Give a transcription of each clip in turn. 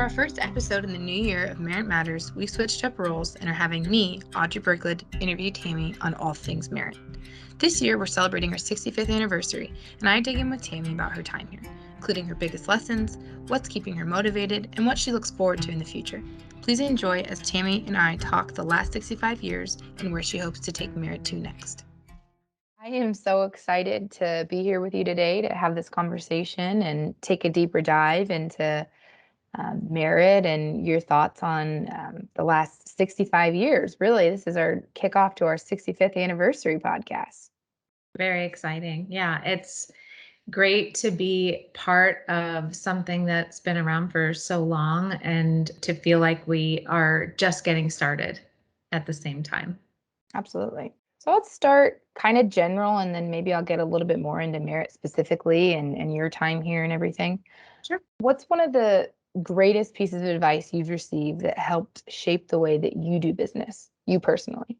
For our first episode in the new year of Merit Matters, we switched up roles and are having me, Audrey Birklid, interview Tammy on all things merit. This year, we're celebrating our 65th anniversary, and I dig in with Tammy about her time here, including her biggest lessons, what's keeping her motivated, and what she looks forward to in the future. Please enjoy as Tammy and I talk the last 65 years and where she hopes to take Merit to next. I am so excited to be here with you today to have this conversation and take a deeper dive into Merit and your thoughts on the last 65 years. Really, this is our kickoff to our 65th anniversary podcast. Very exciting. Yeah, it's great to be part of something that's been around for so long and to feel like we are just getting started at the same time. Absolutely. So let's start kind of general, and then maybe I'll get a little bit more into Merit specifically and your time here and everything. Sure. What's one of the greatest pieces of advice you've received that helped shape the way that you do business, you personally?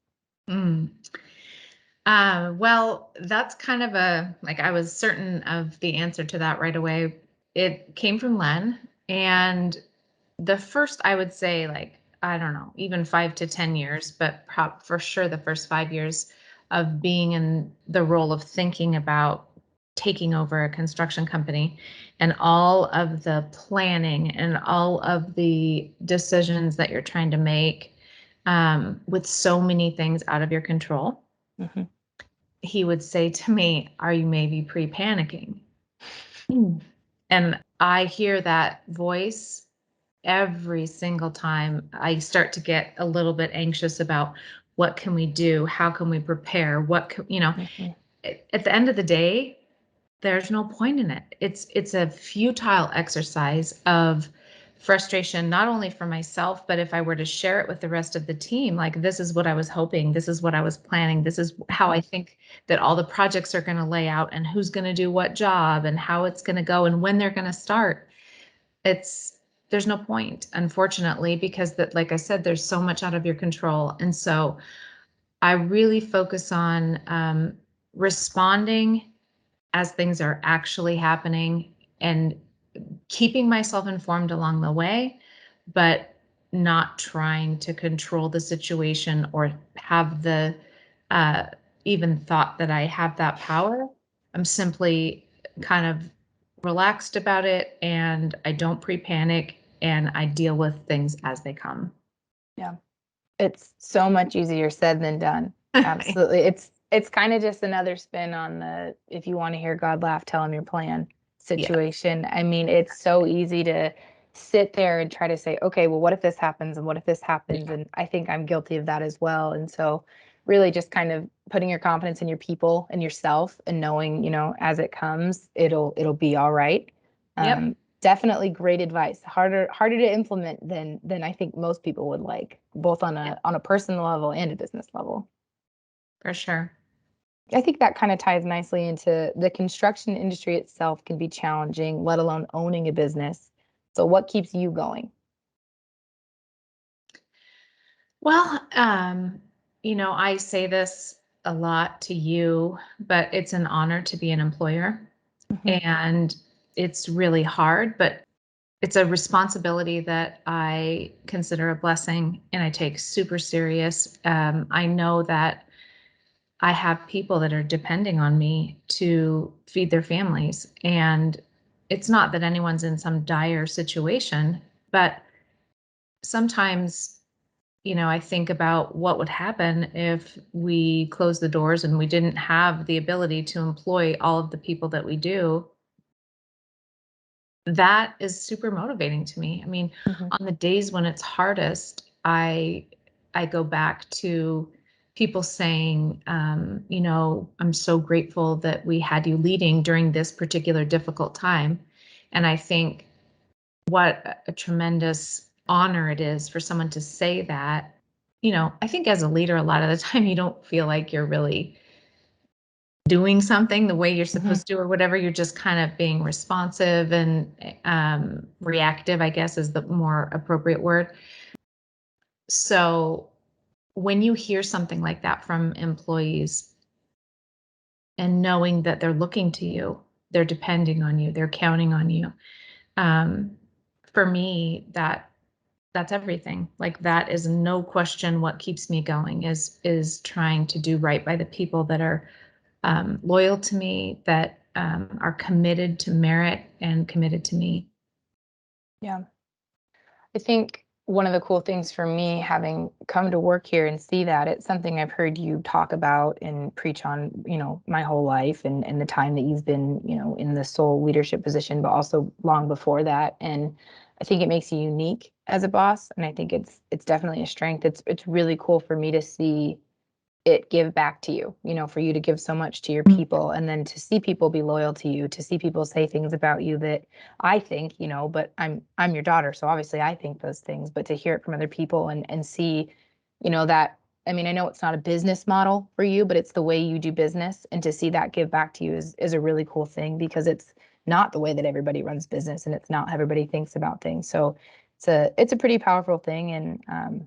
Well, that's kind of I was certain of the answer to that right away. It came from Len. And the first, I would say, I don't know, even 5 to 10 years, but for sure the first 5 years of being in the role of thinking about taking over a construction company and all of the planning and all of the decisions that you're trying to make with so many things out of your control. Mm-hmm. He would say to me, "Are you maybe pre-panicking?" And I hear that voice every single time I start to get a little bit anxious about what can we do? How can we prepare? Mm-hmm. At the end of the day, there's no point in it. It's a futile exercise of frustration, not only for myself, but if I were to share it with the rest of the team, like, this is what I was hoping, this is what I was planning, this is how I think that all the projects are going to lay out and who's going to do what job and how it's going to go and when they're going to start. There's no point, unfortunately, because that, like I said, there's so much out of your control. And so I really focus on responding as things are actually happening and keeping myself informed along the way, but not trying to control the situation or have the uh, even thought that I have that power. I'm simply kind of relaxed about it, and I don't pre-panic, and I deal with things as they come. Yeah. It's so much easier said than done. Absolutely. It's kind of just another spin on the if you want to hear God laugh, tell him your plan situation. I mean, it's so easy to sit there and try to say, okay, well, what if this happens and what if this happens? Yeah. And I think I'm guilty of that as well. And so really just kind of putting your confidence in your people and yourself and knowing, as it comes, it'll be all right. Yep. Definitely great advice. Harder to implement than I think most people would like, both on Yeah, a personal level and a business level. for sure. I think that kind of ties nicely into the construction industry itself can be challenging, let alone owning a business. So what keeps you going? Well, I say this a lot to you, but it's an honor to be an employer. Mm-hmm. And it's really hard, but it's a responsibility that I consider a blessing and I take super serious. I know that I have people that are depending on me to feed their families. And it's not that anyone's in some dire situation, but sometimes, I think about what would happen if we closed the doors and we didn't have the ability to employ all of the people that we do. That is super motivating to me. I mean, Mm-hmm. on the days when it's hardest, I go back to people saying, I'm so grateful that we had you leading during this particular difficult time. And I think what a tremendous honor it is for someone to say that. I think as a leader, a lot of the time you don't feel like you're really doing something the way you're Mm-hmm. supposed to or whatever. You're just kind of being responsive and reactive, I guess is the more appropriate word. So when you hear something like that from employees and knowing that they're looking to you, they're depending on you, they're counting on you, um, for me, that's everything. Like, that is no question what keeps me going is trying to do right by the people that are loyal to me, that are committed to merit and committed to me. Yeah. I think one of the cool things for me, having come to work here and see that, it's something I've heard you talk about and preach on, my whole life, and the time that you've been, in the sole leadership position, but also long before that. And I think it makes you unique as a boss. And I think it's definitely a strength. It's really cool for me to see it give back to you, for you to give so much to your people, and then to see people be loyal to you, to see people say things about you that I think, but I'm your daughter, so obviously I think those things, but to hear it from other people and see, that, I mean, I know it's not a business model for you, but it's the way you do business, and to see that give back to you is a really cool thing, because it's not the way that everybody runs business, and it's not how everybody thinks about things. So it's a pretty powerful thing, and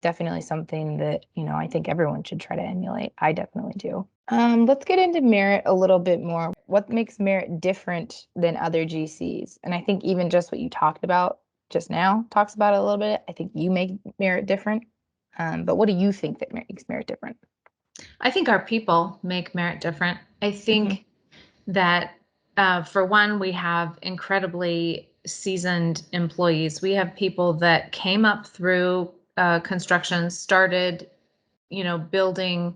definitely something that, I think everyone should try to emulate. I definitely do. Let's get into Merit a little bit more. What makes Merit different than other GCs? And I think even just what you talked about just now talks about it a little bit. I think you make Merit different. But what do you think that makes Merit different? I think our people make Merit different. I think that for one, we have incredibly seasoned employees. We have people that came up through construction, started, building,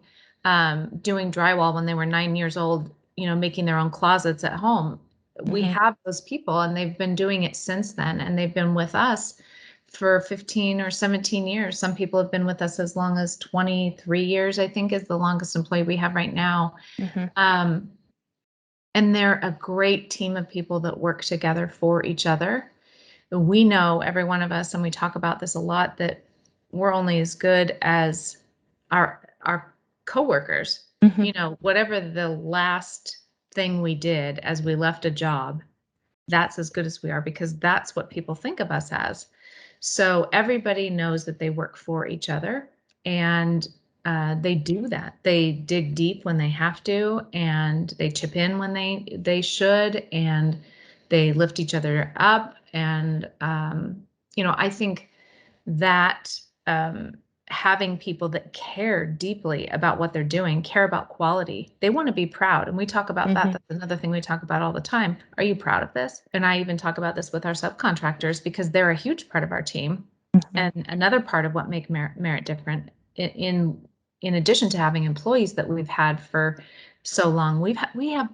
doing drywall when they were 9 years old, making their own closets at home. We have those people, and they've been doing it since then, and they've been with us for 15 or 17 years. Some people have been with us as long as 23 years, I think, is the longest employee we have right now. Um, and they're a great team of people that work together for each other. We know, every one of us, and we talk about this a lot, that we're only as good as our coworkers. Whatever the last thing we did as we left a job, that's as good as we are, because that's what people think of us as. So everybody knows that they work for each other, and they do that. They dig deep when they have to, and they chip in when they should, and they lift each other up. And I think that having people that care deeply about what they're doing, care about quality, they want to be proud. And we talk about that. That's another thing we talk about all the time. Are you proud of this? And I even talk about this with our subcontractors, because they're a huge part of our team. And another part of what make Merit different, in addition to having employees that we've had for so long, we have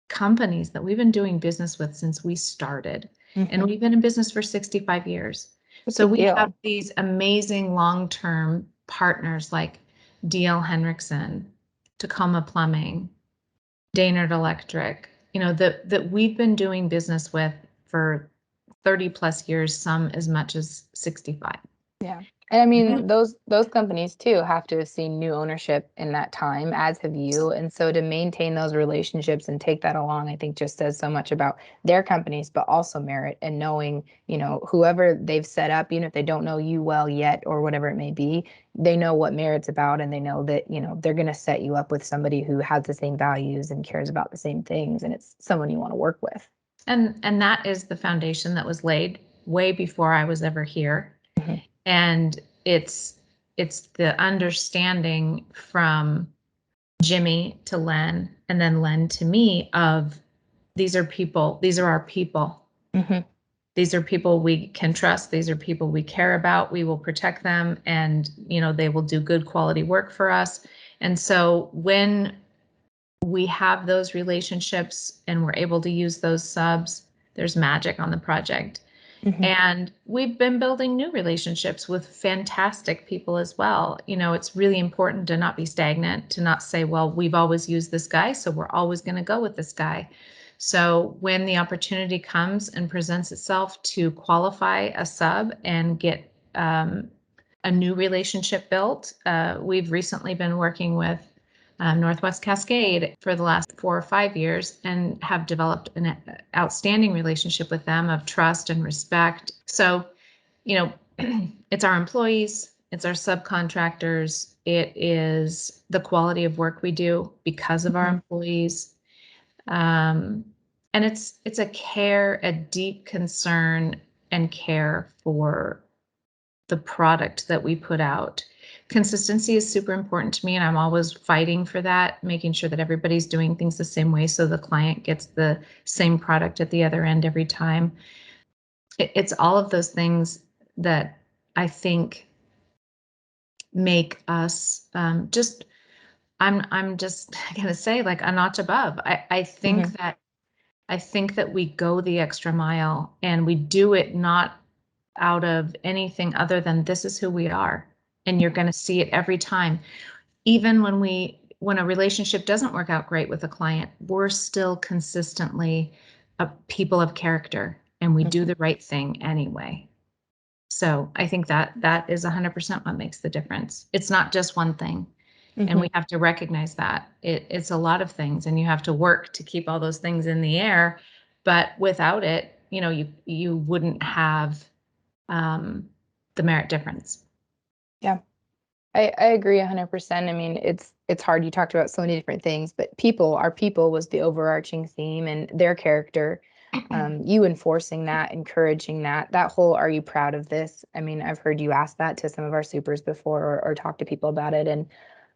companies that we've been doing business with since we started, and we've been in business for 65 years. So we have these amazing long-term partners like DL Henriksen, Tacoma Plumbing, Daynard Electric, that we've been doing business with for 30 plus years, some as much as 65. Yeah. And I mean, those companies too have to have seen new ownership in that time, as have you. And so to maintain those relationships and take that along, I think just says so much about their companies, but also Merit, and knowing, whoever they've set up, even if they don't know you well yet or whatever it may be, they know what Merit's about, and they know that, they're going to set you up with somebody who has the same values and cares about the same things, and it's someone you want to work with. And that is the foundation that was laid way before I was ever here. And it's the understanding from Jimmy to Len, and then Len to me, of these are people, these are our people. These are people we can trust. These are people we care about. We will protect them, and they will do good quality work for us. And so when we have those relationships and we're able to use those subs, there's magic on the project. And we've been building new relationships with fantastic people as well. It's really important to not be stagnant, to not say, well, we've always used this guy, so we're always going to go with this guy. So when the opportunity comes and presents itself to qualify a sub and get a new relationship built, we've recently been working with Northwest Cascade for the last 4 or 5 years, and have developed an outstanding relationship with them of trust and respect. So, it's our employees, it's our subcontractors, it is the quality of work we do because of our employees. And it's a care, a deep concern and care for the product that we put out. Consistency is super important to me, and I'm always fighting for that, making sure that everybody's doing things the same way so the client gets the same product at the other end every time. It's all of those things that I think make us just I'm just gonna say, like, a notch above. Hmm. I think that we go the extra mile, and we do it not out of anything other than this is who we are, and you're going to see it every time. Even when a relationship doesn't work out great with a client, we're still consistently people of character, and we do Hmm. the right thing anyway. So I think that is 100% what makes the difference. It's not just one thing. And we Hmm. have to recognize that it's a lot of things, and you have to work to keep all those things in the air. But without it, you wouldn't have the merit difference. Yeah. I agree 100%. I mean, it's hard. You talked about so many different things, but our people was the overarching theme and their character. You enforcing that, encouraging that whole, are you proud of this? I mean, I've heard you ask that to some of our supers before or talk to people about it. And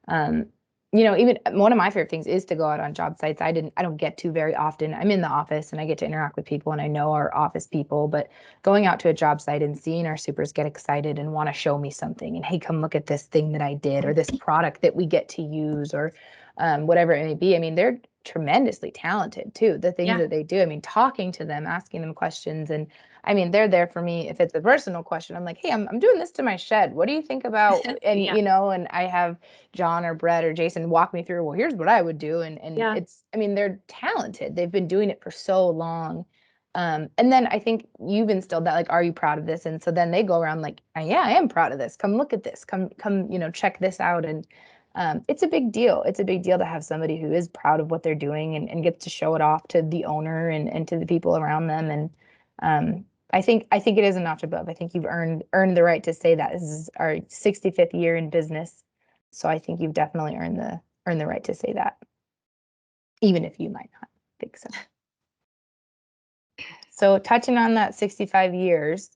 um, even one of my favorite things is to go out on job sites. I don't get to very often. I'm in the office and I get to interact with people and I know our office people, but going out to a job site and seeing our supers get excited and want to show me something and, hey, come look at this thing that I did or this product that we get to use or whatever it may be. I mean, they're tremendously talented too. The things Yeah. that they do. I mean, talking to them, asking them questions, and I mean, they're there for me. If it's a personal question, I'm like, hey, I'm doing this to my shed. What do you think about? And Yeah. and I have John or Brett or Jason walk me through, well, here's what I would do. And Yeah. I mean, they're talented. They've been doing it for so long. And then I think you've instilled that, like, are you proud of this? And so then they go around like, yeah, I am proud of this. Come look at this. Come, check this out. And it's a big deal. It's a big deal to have somebody who is proud of what they're doing and gets to show it off to the owner and to the people around them. And I think it is a notch above. I think you've earned the right to say that. This is our 65th year in business. So I think you've definitely earned the right to say that, even if you might not think so. So touching on that 65 years,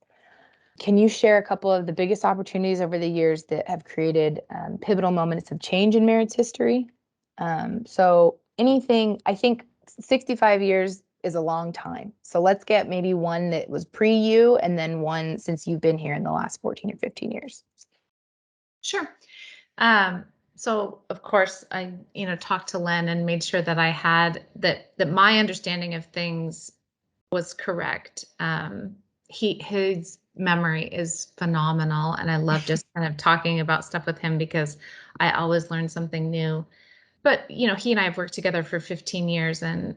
can you share a couple of the biggest opportunities over the years that have created pivotal moments of change in Merit's history? So anything, I think 65 years is a long time. So let's get maybe one that was pre you and then one since you've been here in the last 14 or 15 years. Sure. Um, so of course I, talked to Len and made sure that I had that my understanding of things was correct. His memory is phenomenal, and I love just kind of talking about stuff with him because I always learn something new. But he and I have worked together for 15 years, and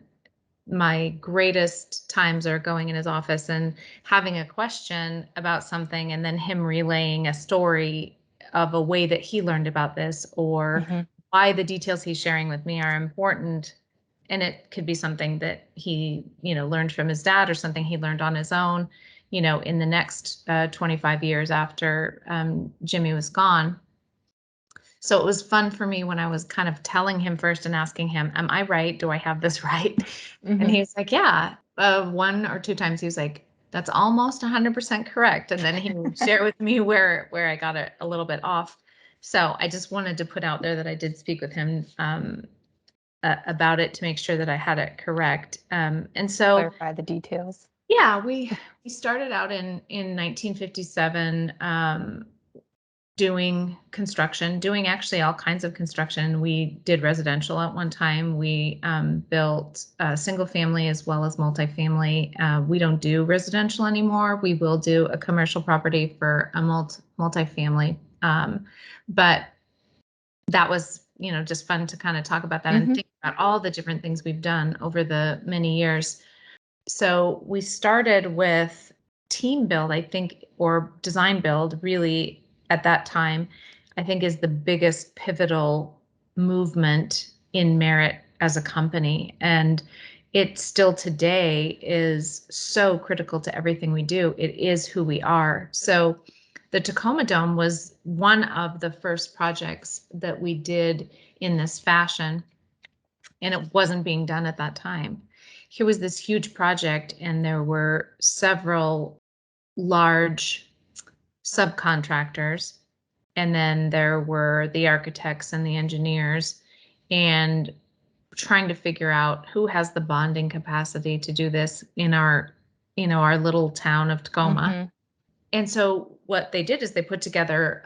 my greatest times are going in his office and having a question about something and then him relaying a story of a way that he learned about this or Hmm. why the details he's sharing with me are important. And it could be something that he learned from his dad or something he learned on his own in the next 25 years after Jimmy was gone. So it was fun for me when I was kind of telling him first and asking him, am I right? Do I have this right? And Hmm. he was like, yeah. One or two times he was like, that's almost 100% correct. And then he would share with me where I got it a little bit off. So I just wanted to put out there that I did speak with him about it to make sure that I had it correct. And so, Clarify the details. yeah, we started out in 1957. Doing construction, doing actually all kinds of construction. We did residential at one time. We built single family as well as multifamily. We don't do residential anymore. We will do a commercial property for a multifamily. But that was, just fun to kind of talk about that and Hmm. think about all the different things we've done over the many years. So we started with team build, I think, or design build really at that time, I think is the biggest pivotal movement in Merit as a company. And it still today is so critical to everything we do. It is who we are. So the Tacoma Dome was one of the first projects that we did in this fashion, and it wasn't being done at that time. Here was this huge project, and there were several large subcontractors, and then there were the architects and the engineers, and trying to figure out who has the bonding capacity to do this in our, our little town of Tacoma. Mm-hmm. And so what they did is they put together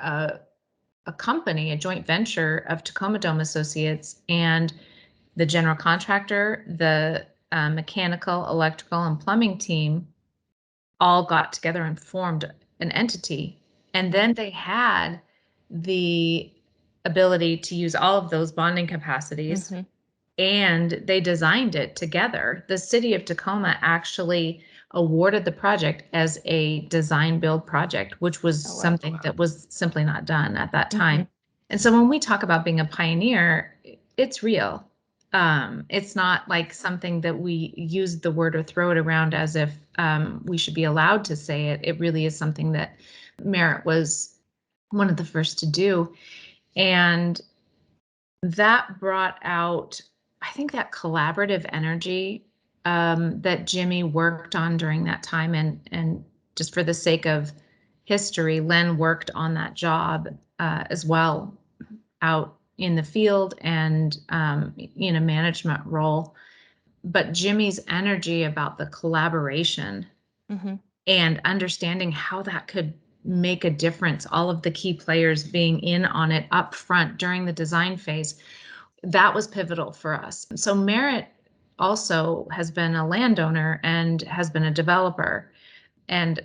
a company, a joint venture of Tacoma Dome Associates and the general contractor, the mechanical, electrical, and plumbing team all got together and formed an entity. And then they had the ability to use all of those bonding capacities, Mm-hmm. and they designed it together. The city of Tacoma actually awarded the project as a design build project, which was something that was simply not done at that time. Mm-hmm. And so when we talk about being a pioneer, it's real. It's not like something that we use the word or throw it around as if we should be allowed to say it. It really is something that Merritt was one of the first to do. And that brought out, I think, that collaborative energy that Jimmy worked on during that time. And just for the sake of history, Len worked on that job as well out in the field and in a management role. But Jimmy's energy about the collaboration Mm-hmm. and understanding how that could make a difference, all of the key players being in on it up front during the design phase, that was pivotal for us. So Merritt also has been a landowner and has been a developer. And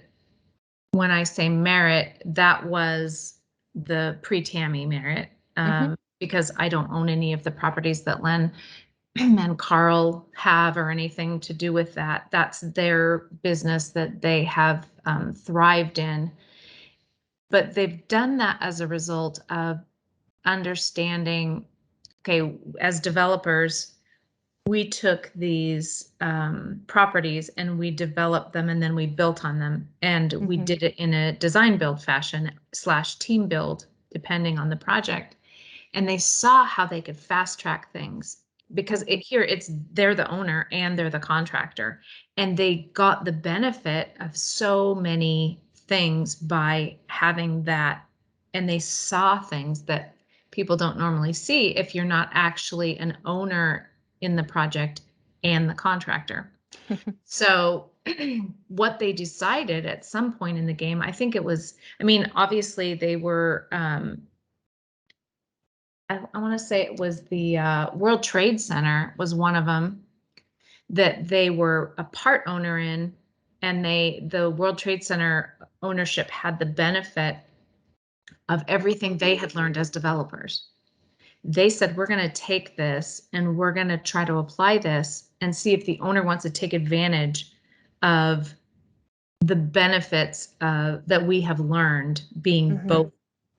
when I say Merritt, that was the pre-Tammy Merritt, Mm-hmm. because I don't own any of the properties that Len and Carl have or anything to do with that. That's their business that they have thrived in. But they've done that as a result of understanding, okay, as developers, we took these properties and we developed them and then we built on them. And we Mm-hmm. did it in a design build fashion / team build, depending on the project. And they saw how they could fast track things because they're the owner and they're the contractor. And they got the benefit of so many things by having that. And they saw things that people don't normally see if you're not actually an owner in the project and the contractor. So what they decided at some point in the game, I think it was, obviously they were, I want to say it was the World Trade Center was one of them that they were a part owner in, and the World Trade Center ownership had the benefit of everything they had learned as developers. They said, we're going to take this and we're going to try to apply this and see if the owner wants to take advantage of the benefits that we have learned being Mm-hmm.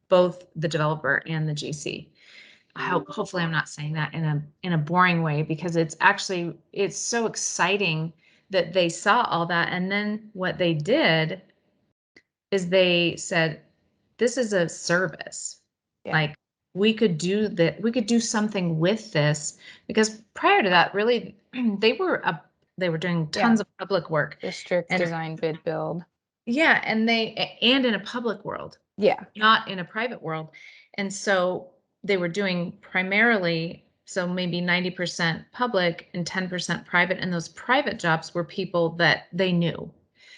both the developer and the GC. Hopefully I'm not saying that in a boring way, because it's so exciting that they saw all that. And then what they did is they said, this is a service. Yeah. Like, we could do something with this, because prior to that, really, they were doing tons of public work. The strict And design bid build. yeah, and in a public world, Yeah. not in a private world. And so they were doing primarily, so maybe 90% public and 10% private. And those private jobs were people that they knew.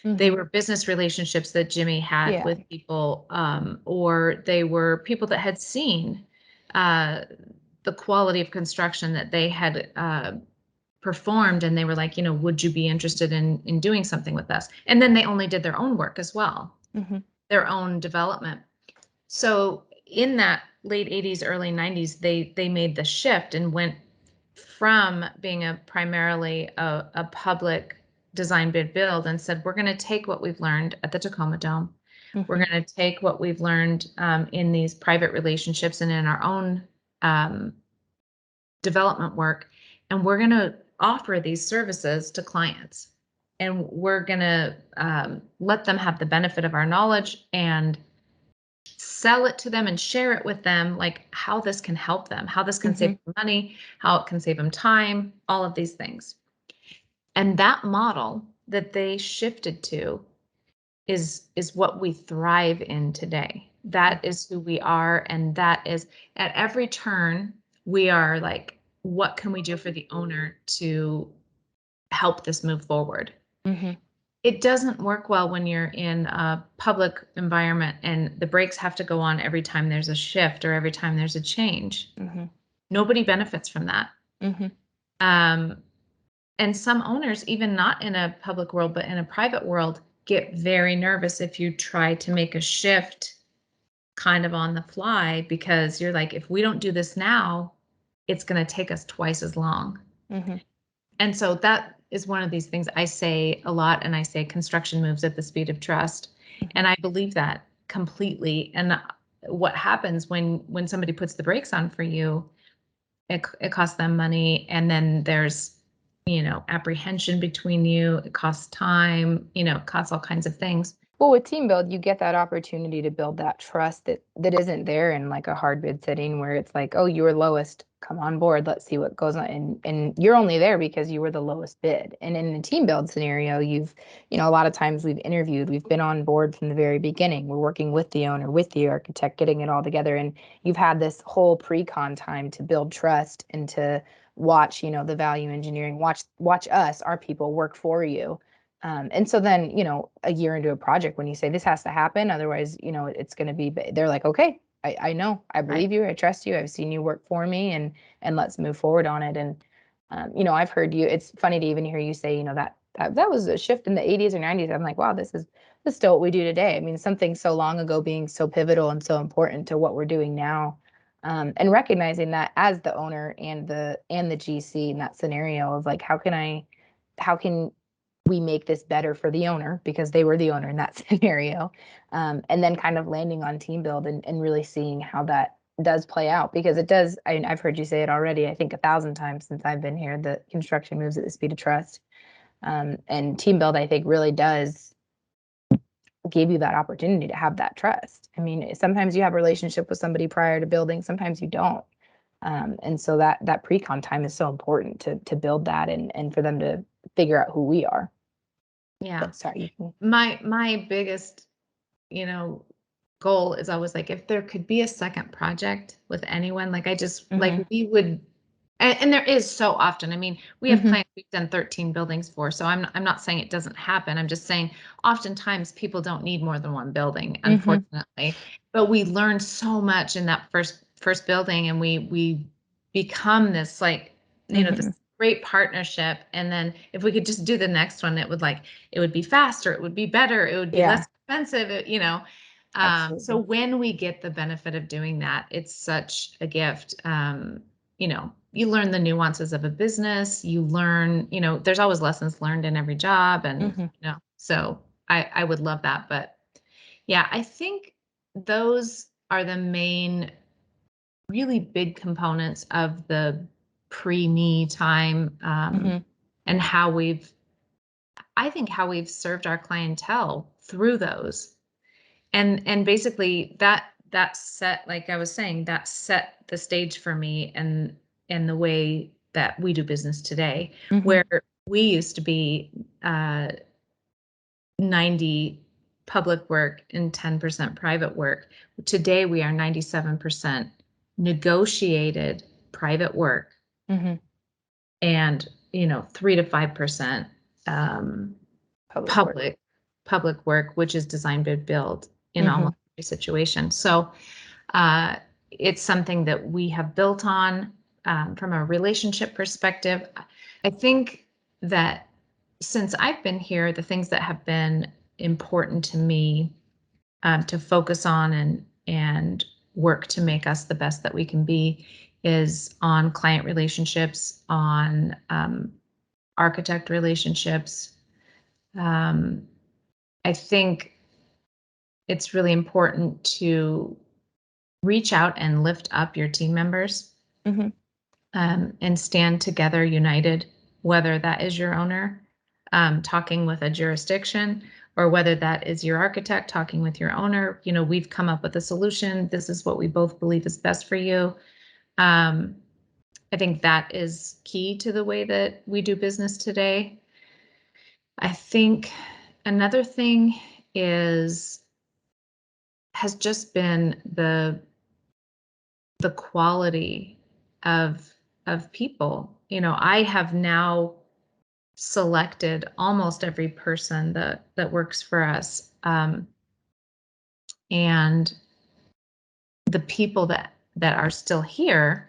They Mm-hmm. were business relationships that Jimmy had Yeah. with people, or they were people that had seen uh, the quality of construction that they had performed, and they were like, would you be interested in doing something with us? And then they only did their own work as well, Mm-hmm. their own development. So in that late 80s, early 90s, they made the shift and went from being primarily a public design bid build, and said, we're going to take what we've learned at the Tacoma Dome. We're Mm-hmm. going to take what we've learned in these private relationships and in our own development work, and we're going to offer these services to clients. And we're going to let them have the benefit of our knowledge and sell it to them and share it with them, like how this can help them, how this can save them money, how it can save them time, all of these things. And that model that they shifted to is what we thrive in today. That is who we are, and that is at every turn we are like, what can we do for the owner to help this move forward? Mm-hmm. It doesn't work well when you're in a public environment and the brakes have to go on every time there's a shift or every time there's a change. Mm-hmm. Nobody benefits from that. Mm-hmm. Um, and some owners, even not in a public world, but in a private world, get very nervous if you try to make a shift kind of on the fly, because you're like, if we don't do this now, it's going to take us twice as long. Mm-hmm. And so that is one of these things I say a lot. And I say construction moves at the speed of trust. And I believe that completely. And what happens when somebody puts the brakes on for you, it costs them money. And then there's, apprehension between you. It costs time, it costs all kinds of things. Well, with team build, you get that opportunity to build that trust that isn't there in like a hard bid setting where it's like, oh, you were lowest, come on board, let's see what goes on. And you're only there because you were the lowest bid. And in a team build scenario, a lot of times we've interviewed, we've been on board from the very beginning. We're working with the owner, with the architect, getting it all together. And you've had this whole pre-con time to build trust and to watch, the value engineering, watch us, our people work for you. And so then, a year into a project, when you say this has to happen, otherwise, it's going to be, they're like, okay, I know, I Right. believe you, I trust you, I've seen you work for me, and let's move forward on it. And, I've heard you, it's funny to even hear you say, that was a shift in the 80s or 90s. I'm like, wow, this is still what we do today. I mean, something so long ago being so pivotal and so important to what we're doing now. And recognizing that as the owner and the GC in that scenario of like, how can we make this better for the owner because they were the owner in that scenario, and then kind of landing on team build and really seeing how that does play out, because it does. I've heard you say it already, I think 1,000 times since I've been here, that construction moves at the speed of trust, and team build I think really does give you that opportunity to have that trust. I mean, sometimes you have a relationship with somebody prior to building, sometimes you don't. And so that pre-con time is so important to build that and for them to figure out who we are. Yeah. But sorry, you can. My biggest, you know, goal is always like, if there could be a second project with anyone, like I just like Mhm. we would, and there is so often. I mean, we have Mhm. clients we've done 13 buildings for, so I'm not saying it doesn't happen. I'm just saying oftentimes people don't need more than one building, Mhm. unfortunately. But we learn so much in that first building, and we become this like, this Mhm. great partnership. And then if we could just do the next one, it would be faster, it would be better, it would be Yeah, less expensive, so absolutely. when we get the benefit of doing that, it's such a gift. You learn the nuances of a business, you learn, there's always lessons learned in every job. And, Mhm. so I would love that. But yeah, I think those are the main really big components of the pre-me time, Mhm. and I think how we've served our clientele through those. And basically that set, like I was saying, that set the stage for me and the way that we do business today, Mhm. where we used to be 90 public work and 10% private work. Today we are 97% negotiated private work, Mhm. and 3 to 5% um, Public work. public public work, which is design bid build in Mhm. almost every situation. So uh, it's something that we have built on, from a relationship perspective. I think that since I've been here, the things that have been important to me, to focus on and work to make us the best that we can be, is on client relationships, on architect relationships. Um, I think it's really important to reach out and lift up your team members, Mhm. and stand together united, whether that is your owner, talking with a jurisdiction, or whether that is your architect talking with your owner. We've come up with a solution. This is what we both believe is best for you. Um, I think that is key to the way that we do business today. I think another thing has just been the quality of people. I have now selected almost every person that works for us, and the people that are still here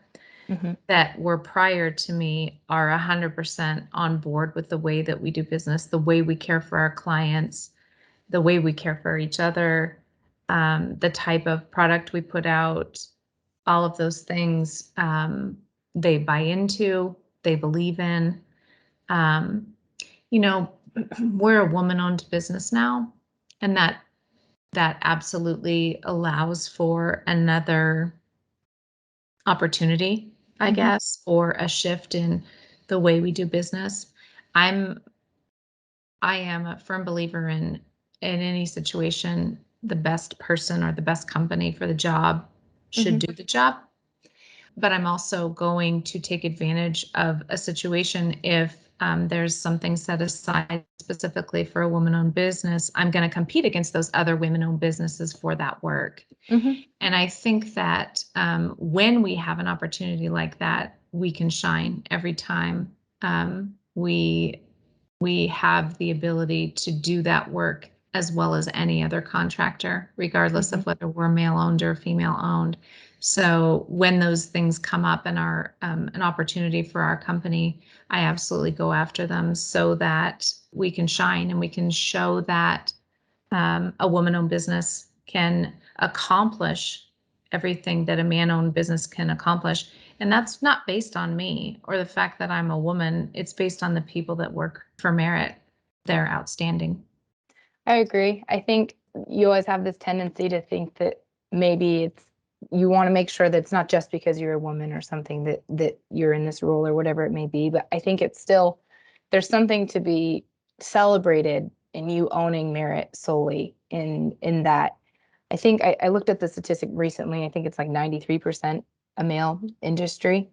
Mm-hmm. that were prior to me are 100% on board with the way that we do business, the way we care for our clients, the way we care for each other, the type of product we put out, all of those things, they buy into, they believe in. Um, you know, we're a woman-owned business now, and that absolutely allows for another opportunity, I Mm-hmm. guess, or a shift in the way we do business. I'm I am a firm believer in any situation, the best person or the best company for the job should Mm-hmm. do the job. But I'm also going to take advantage of a situation if there's something set aside specifically for a woman-owned business. I'm going to compete against those other women-owned businesses for that work. Mm-hmm. And I think that when we have an opportunity like that, we can shine every time we have the ability to do that work as well as any other contractor, regardless Mm-hmm. of whether we're male owned or female owned. So when those things come up and are an opportunity for our company, I absolutely go after them so that we can shine and we can show that a woman-owned business can accomplish everything that a man-owned business can accomplish. And that's not based on me or the fact that I'm a woman. It's based on the people that work for Merit. They're outstanding. I agree. I think you always have this tendency to think that maybe you want to make sure that it's not just because you're a woman or something that you're in this role or whatever it may be. But I think it's still there's something to be celebrated in you owning merit solely in that. I think I looked at the statistic recently. I think it's like 93% a male industry.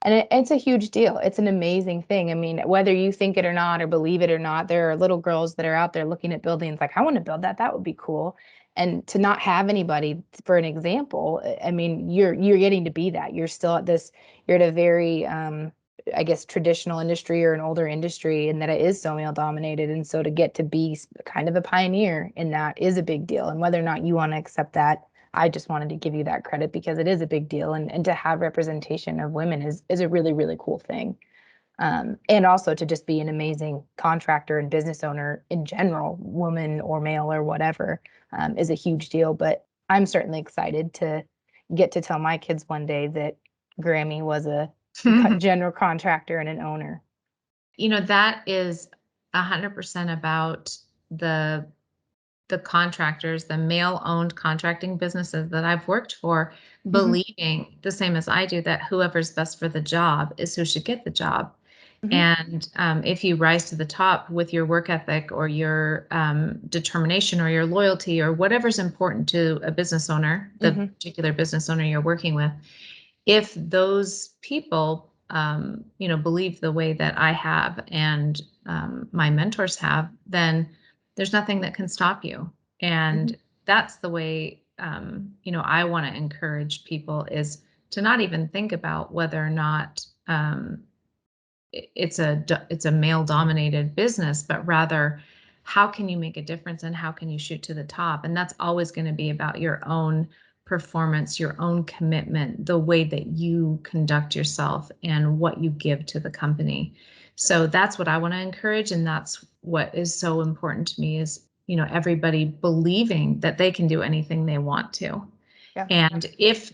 And it's a huge deal. It's an amazing thing. I mean, whether you think it or not, or believe it or not, there are little girls that are out there looking at buildings like, I want to build that. That would be cool. And to not have anybody for an example, I mean, you're getting to be that. You're still at this. You're at a very, I guess, traditional industry or an older industry, and that it is so male dominated. And so to get to be kind of a pioneer in that is a big deal. And whether or not you want to accept that, I just wanted to give you that credit because it is a big deal, and to have representation of women is a really, really cool thing. And also to just be an amazing contractor and business owner in general, woman or male or whatever, is a huge deal. But I'm certainly excited to get to tell my kids one day that Grammy was a general contractor and an owner. That is 100% about the contractors, the male-owned contracting businesses that I've worked for, Mm-hmm. believing the same as I do that whoever's best for the job is who should get the job. Mm-hmm. And if you rise to the top with your work ethic or your determination or your loyalty or whatever's important to a business owner, the Mm-hmm. particular business owner you're working with, if those people, believe the way that I have and my mentors have, then there's nothing that can stop you. Mm-hmm. And that's the way, I want to encourage people is to not even think about whether or not it's a male dominated business, but rather how can you make a difference and how can you shoot to the top? And that's always going to be about your own performance, your own commitment, the way that you conduct yourself and what you give to the company. So that's what I want to encourage, and that's what is so important to me is, everybody believing that they can do anything they want to. Yeah. And if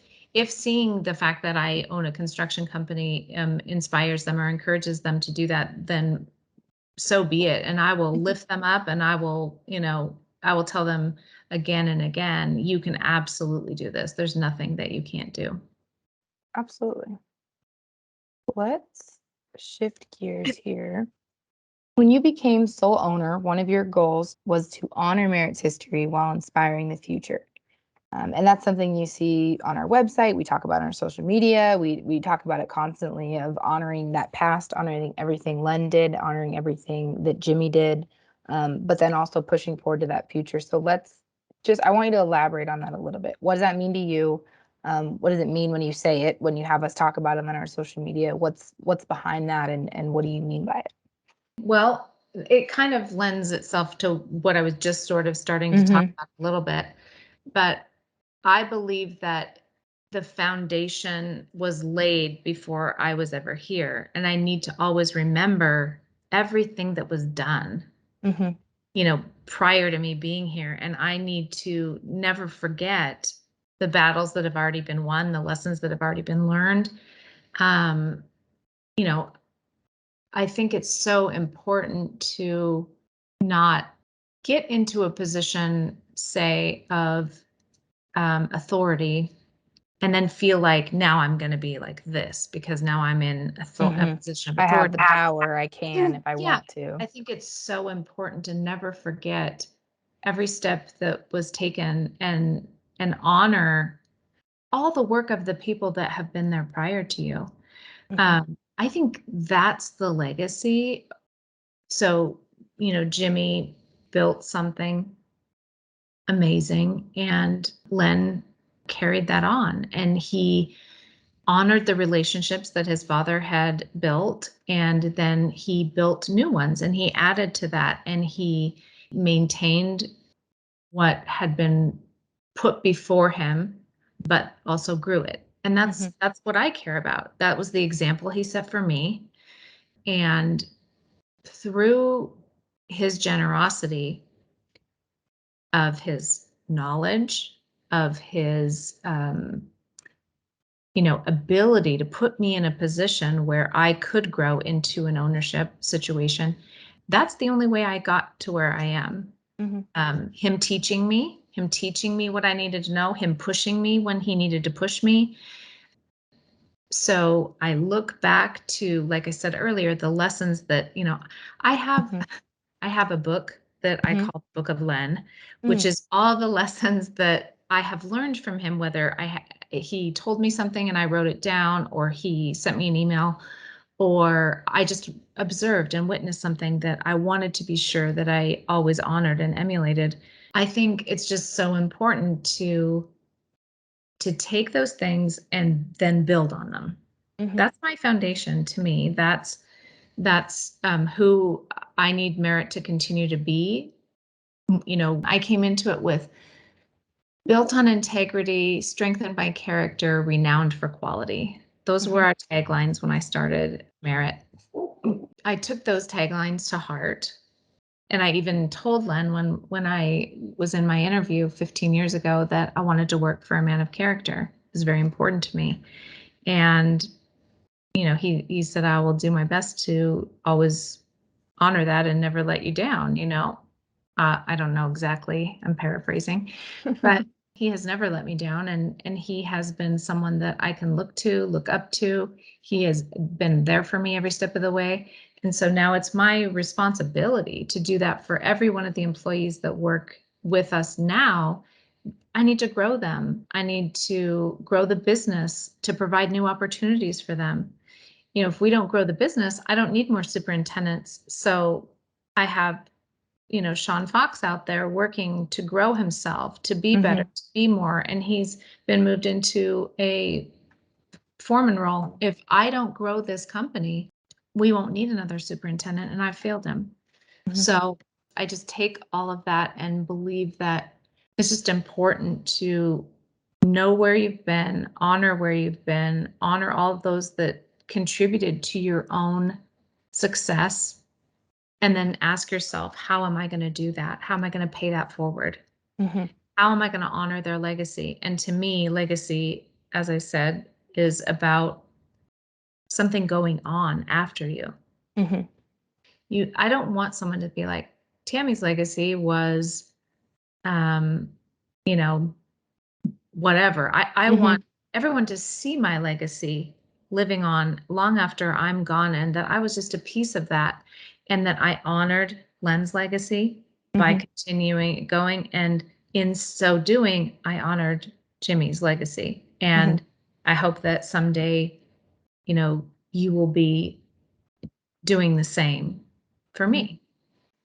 seeing the fact that I own a construction company inspires them or encourages them to do that, then so be it. And I will Mm-hmm. lift them up and I will tell them again and again, you can absolutely do this. There's nothing that you can't do. Absolutely. Let's shift gears here. When you became sole owner, one of your goals was to honor Merit's history while inspiring the future. And that's something you see on our website. We talk about on our social media. We talk about it constantly of honoring that past, honoring everything Len did, honoring everything that Jimmy did, but then also pushing forward to that future. So I want you to elaborate on that a little bit. What does that mean to you? What does it mean when you say it, when you have us talk about it on our social media? What's behind that, and what do you mean by it? Well, it kind of lends itself to what I was just sort of starting to talk Mm-hmm. about a little bit. But I believe that the foundation was laid before I was ever here. And I need to always remember everything that was done, Mm-hmm. prior to me being here. And I need to never forget the battles that have already been won, the lessons that have already been learned. Um, you know, I think it's so important to not get into a position, say, of authority and then feel like now I'm going to be like this because now I'm in a Mm-hmm. position of I have authority. the power. I can if I Yeah, want to. I think it's so important to never forget every step that was taken and honor all the work of the people that have been there prior to you. Mm-hmm. I think that's the legacy. So, Jimmy built something amazing and Len carried that on, and he honored the relationships that his father had built, and then he built new ones and he added to that, and he maintained what had been put before him but also grew it. And Mm-hmm. that's what I care about. That was the example he set for me. And through his generosity, of his knowledge, of his ability to put me in a position where I could grow into an ownership situation. That's the only way I got to where I am. Mm-hmm. Him teaching me what I needed to know, him pushing me when he needed to push me. So I look back to, like I said earlier, the lessons that, I have Mm-hmm. I have a book that I Mm-hmm. call Book of Len, which Mm-hmm. is all the lessons that I have learned from him, whether he told me something and I wrote it down, or he sent me an email, or I just observed and witnessed something that I wanted to be sure that I always honored and emulated. I think it's just so important to take those things and then build on them. Mm-hmm. That's my foundation to me. That's who I need Merit to continue to be. I came into it with built on integrity, strengthened by character, renowned for quality. Those Mm-hmm. were our taglines when I started Merit. I took those taglines to heart. And I even told Len when I was in my interview 15 years ago that I wanted to work for a man of character. It was very important to me. And, he said, I will do my best to always honor that and never let you down. I don't know exactly, I'm paraphrasing, but he has never let me down, and he has been someone that I can look up to. He has been there for me every step of the way. And so now it's my responsibility to do that for every one of the employees that work with us now. I need to grow them. I need to grow the business to provide new opportunities for them. If we don't grow the business, I don't need more superintendents. So I have, Sean Fox out there working to grow himself, to be better, Mm-hmm. to be more. And he's been moved into a foreman role. If I don't grow this company, we won't need another superintendent, and I failed him. Mm-hmm. So I just take all of that and believe that it's just important to know where you've been, honor where you've been, honor all of those that contributed to your own success, and then ask yourself, how am I going to do that? How am I going to pay that forward? Mm-hmm. How am I going to honor their legacy? And to me, legacy, as I said, is about something going on after you. Mm-hmm. I don't want someone to be like, Tammy's legacy was, um, you know, whatever. I Mm-hmm. want everyone to see my legacy living on long after I'm gone, and that I was just a piece of that, and that I honored Len's legacy by Mm-hmm. continuing going, and in so doing, I honored Jimmy's legacy. Mm-hmm. And I hope that someday, you will be doing the same for Mm-hmm. me.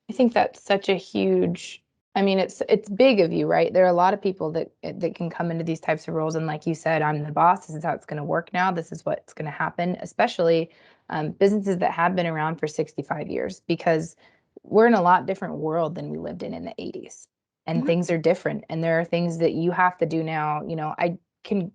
I think that's such a huge, I mean, it's big of you, right? There are a lot of people that can come into these types of roles, and like you said, I'm the boss. This is how it's going to work now. This is what's going to happen, especially businesses that have been around for 65 years, because we're in a lot different world than we lived in the 80s, and Mhm. things are different, and there are things that you have to do now. I can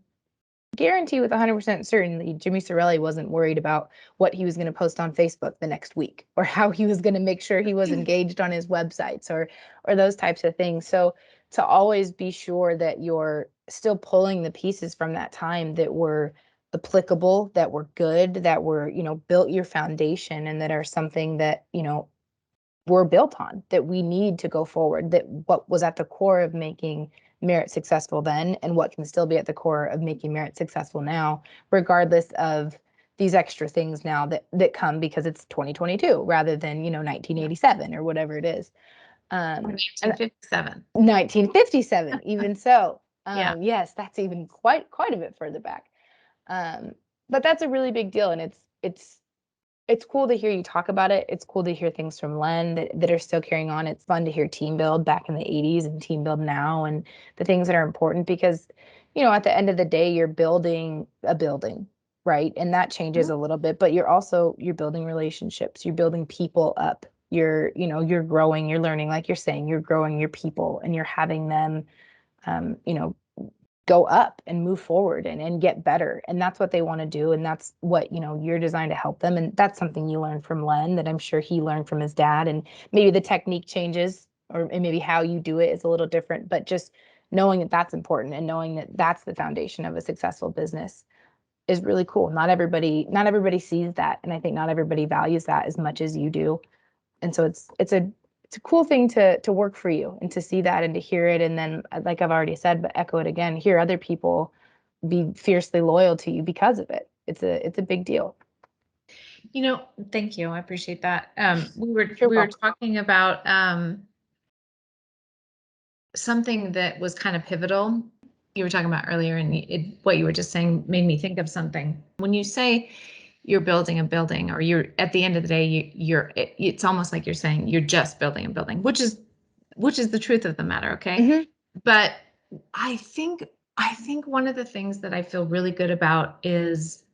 guarantee with 100% certainty Jimmy Sorelli wasn't worried about what he was going to post on Facebook the next week, or how he was going to make sure he was engaged on his websites, or those types of things. So to always be sure that you're still pulling the pieces from that time that were applicable, that were good, that were, built your foundation, and that are something that, we're built on, that we need to go forward, that what was at the core of making Merit successful then, and what can still be at the core of making Merit successful now, regardless of these extra things now that come because it's 2022 rather than, 1987 or whatever it is. And 1957. 1957, even so. Yeah. Yes, that's even quite a bit further back. Um, but that's a really big deal, and it's cool to hear you talk about it. It's cool to hear things from Len that are still carrying on. It's fun to hear team build back in the 80s and team build now, and the things that are important, because, at the end of the day, you're building a building, right? And that changes Mhm. a little bit, but you're building relationships, you're building people up. You're growing, you're learning, like you're saying, you're growing your people, and you're having them, um, you know, go up and move forward and get better, and that's what they want to do, and that's what, you're designed to help them, and that's something you learned from Len that I'm sure he learned from his dad, and maybe the technique changes, or maybe how you do it is a little different, but just knowing that that's important, and knowing that that's the foundation of a successful business is really cool. Not everybody sees that, and I think not everybody values that as much as you do, and so it's a cool thing to work for you, and to see that, and to hear it, and then, like I've already said, but echo it again, hear other people be fiercely loyal to you because of it. It's a big deal. Thank you. I appreciate that. We were You're we were welcome. talking about something that was kind of pivotal. You were talking about earlier, and what you were just saying made me think of something. When you say you're building a building, or you're at the end of the day, it's almost like you're saying you're just building a building, which is the truth of the matter. Okay. Hmm. But I think I think one of the things that I feel really good about is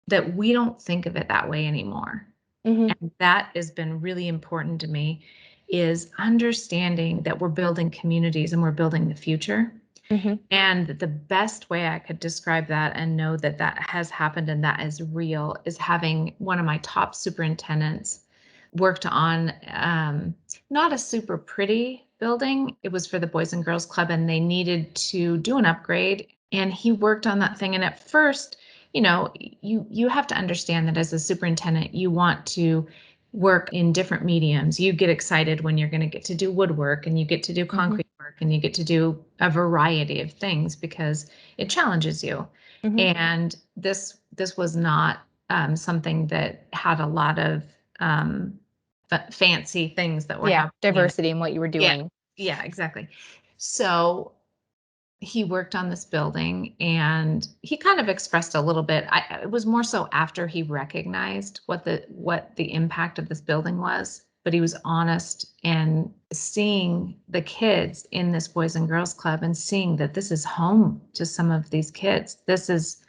that we don't think of it that way anymore. Hmm. And that has been really important to me, is understanding that we're building communities and we're building the future. Hmm. And the best way I could describe that and know that that has happened and that is real is having one of my top superintendents worked on, not a super pretty building. It was for the Boys and Girls Club, and they needed to do an upgrade. And he worked on that thing. And at first, you have to understand that as a superintendent, you want to work in different mediums. You get excited when you're going to get to do woodwork, and you get to do Hmm. concrete work, and you get to do a variety of things because it challenges you. Hmm. And this was not something that had a lot of fancy things that were Yeah, happening. diversity in what you were Yeah, doing. yeah, exactly. So he worked on this building, and he kind of expressed a little bit. It was more so after he recognized what the impact of this building was, but he was honest, and seeing the kids in this Boys and Girls Club, and seeing that this is home to some of these kids. This is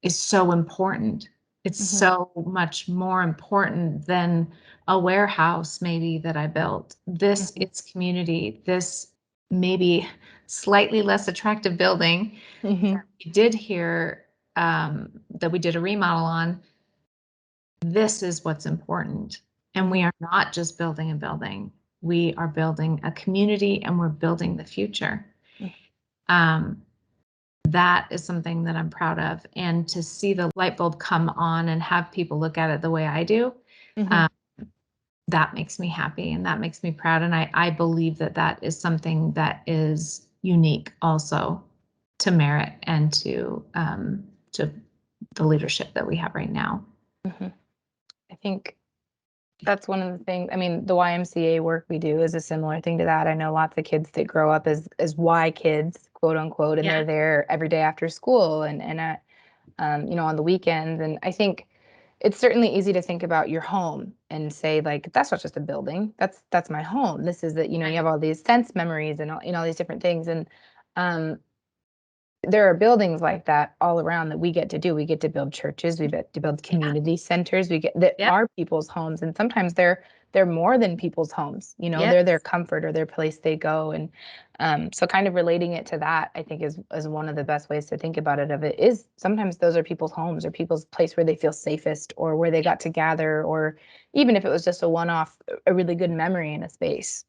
so important. It's Hmm. so much more important than a warehouse maybe that I built. This Hmm. it's community. This maybe slightly less attractive building Hmm. we did here, that we did a remodel on. This is what's important. And we Hmm. are not just building a building. We are building a community, and we're building the future. Um, that is something that I'm proud of. And to see the light bulb come on and have people look at it the way I do, Hmm. um, that makes me happy, and that makes me proud. And I believe that that is something that is unique also to Merit, and to the leadership that we have right now. Hmm. I think that's one of the things. I mean, the YMCA work we do is a similar thing to that. I know lots of kids that grow up as Y kids, quote unquote, and Yeah. they're there every day after school, and on the weekends. And I think it's certainly easy to think about your home and say, like, that's not just a building. That's my home. This is that, you have Right. all these sense memories and all these different things. And um there are buildings like that all around that we get to do. We get to build churches, we get to build Yeah. community centers, we get that Yep. are people's homes, and sometimes they're more than people's homes. They're their Yes. comfort or their place they go. And so kind of relating it to that, I think is one of the best ways to think about it. Of it is sometimes those are people's homes or people's place where they feel safest or where they got to gather, or even if it was just a one-off, a really good memory in a space.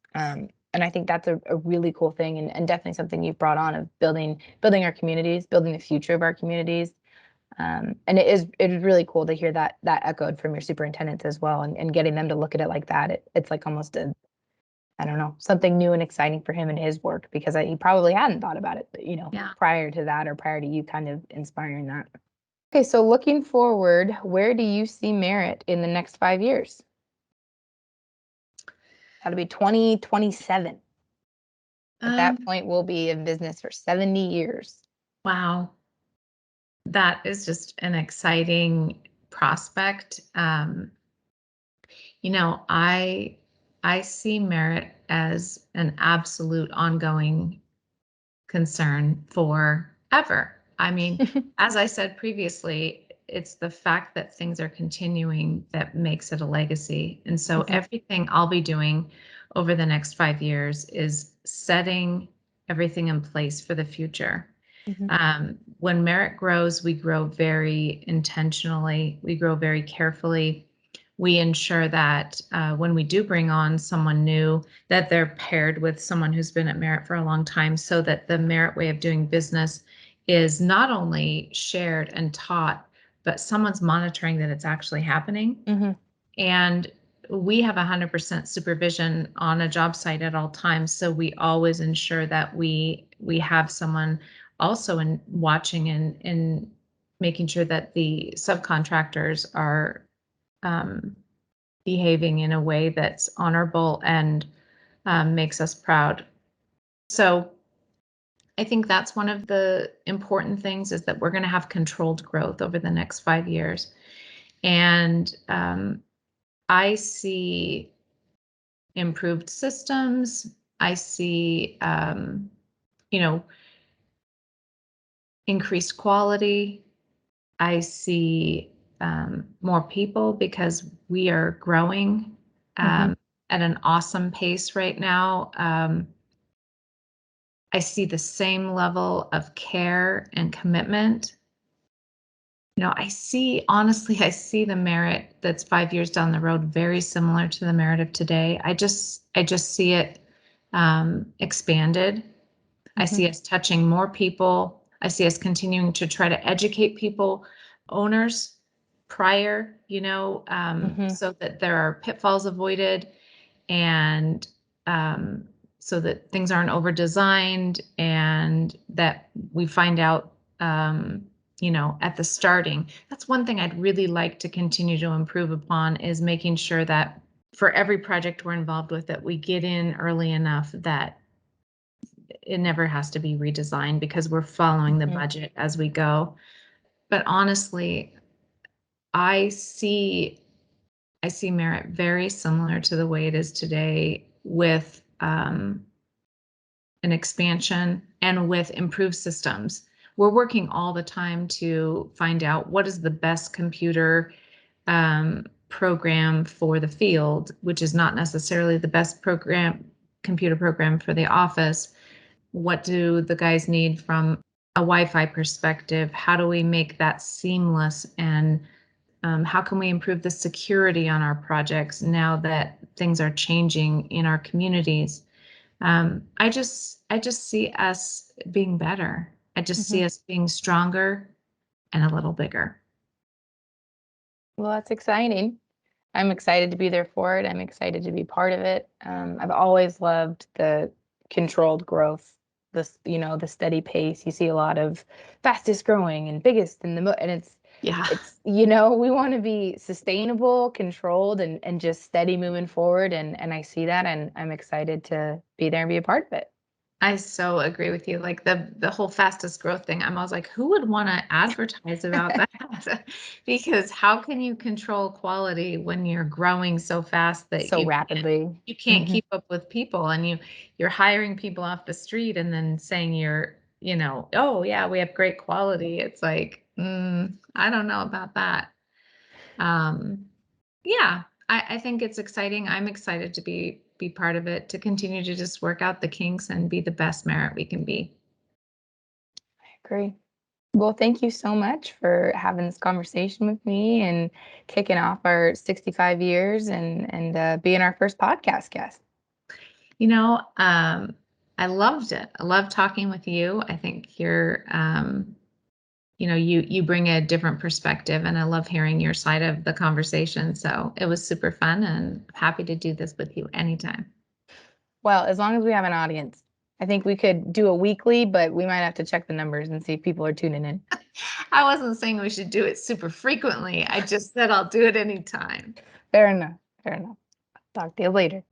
And I think that's a really cool thing, and definitely something you've brought on, of building our communities, building the future of our communities. And it is really cool to hear that echoed from your superintendents as well, and getting them to look at it like that. It's like almost a, I don't know, something new and exciting for him in his work, because he probably hadn't thought about it, Yeah. prior to that, or prior to you kind of inspiring that. Okay, so looking forward, where do you see Merit in the next 5 years? That'll be 2027. At that Um, point, we'll be in business for 70 years. wow. That is just an exciting prospect. I see merit as an absolute ongoing concern forever. I mean, as I said previously, it's the fact that things are continuing that makes it a legacy. And so Mhm, everything I'll be doing over the next 5 years is setting everything in place for the future. mhm, When merit grows, we grow very intentionally, we grow very carefully. We ensure that when we do bring on someone new, that they're paired with someone who's been at Merit for a long time, so that the Merit way of doing business is not only shared and taught, but someone's monitoring that it's actually happening. mhm, And we have 100% supervision on a job site at all times, so we always ensure that we have someone also in watching and making sure that the subcontractors are um, behaving in a way that's honorable and makes us proud. So I think that's one of the important things, is that we're going to have controlled growth over the next 5 years. And I see improved systems. I see, you know, increased quality. I see more people, because we are growing mhm, at an awesome pace right now. I see the same level of care and commitment. Honestly, I see the merit that's 5 years down the road very similar to the merit of today. I just see it expanded. I mhm, see us touching more people. I see us continuing to try to educate people, owners, prior, mhm, so that there are pitfalls avoided, and um, so that things aren't over designed, and that we find out, at the starting. That's one thing I'd really like to continue to improve upon, is making sure that for every project we're involved with, that we get in early enough that it never has to be redesigned, because we're following the mhm, budget as we go. But honestly, I see I see merit very similar to the way it is today, with an expansion and with improved systems. We're working all the time to find out what is the best program for the field, which is not necessarily the best computer program for the office. What do the guys need from a Wi-Fi perspective? How do we make that seamless? And how can we improve the security on our projects now that things are changing in our communities? I just see us being better. I just mhm. see us being stronger and a little bigger. Well, that's exciting. I'm excited to be there for it. I'm excited to be part of it. I've always loved the controlled growth, the steady pace. You see a lot of fastest growing and biggest and Yeah. we want to be sustainable, controlled, and just steady moving forward. And I see that, and I'm excited to be there and be a part of it. I so agree with you. Like the whole fastest growth thing, I'm always like, who would want to advertise about that? Because how can you control quality when you're growing so fast that So rapidly. you can't keep up with people, and you're hiring people off the street and then saying oh yeah, we have great quality. It's like, I don't know about that. Um, yeah, I think it's exciting. I'm excited to be part of it, to continue to just work out the kinks and be the best Merit we can be. Agree. Well, thank you so much for having this conversation with me and kicking off our 65 years and being our first podcast guest. I loved it. I love talking with you. I think you bring a different perspective, and I love hearing your side of the conversation. So it was super fun, and happy to do this with you anytime. Well, as long as we have an audience, I think we could do a weekly, but we might have to check the numbers and see if people are tuning in. I wasn't saying we should do it super frequently. I just said I'll do it anytime. Fair enough. Fair enough. Talk to you later.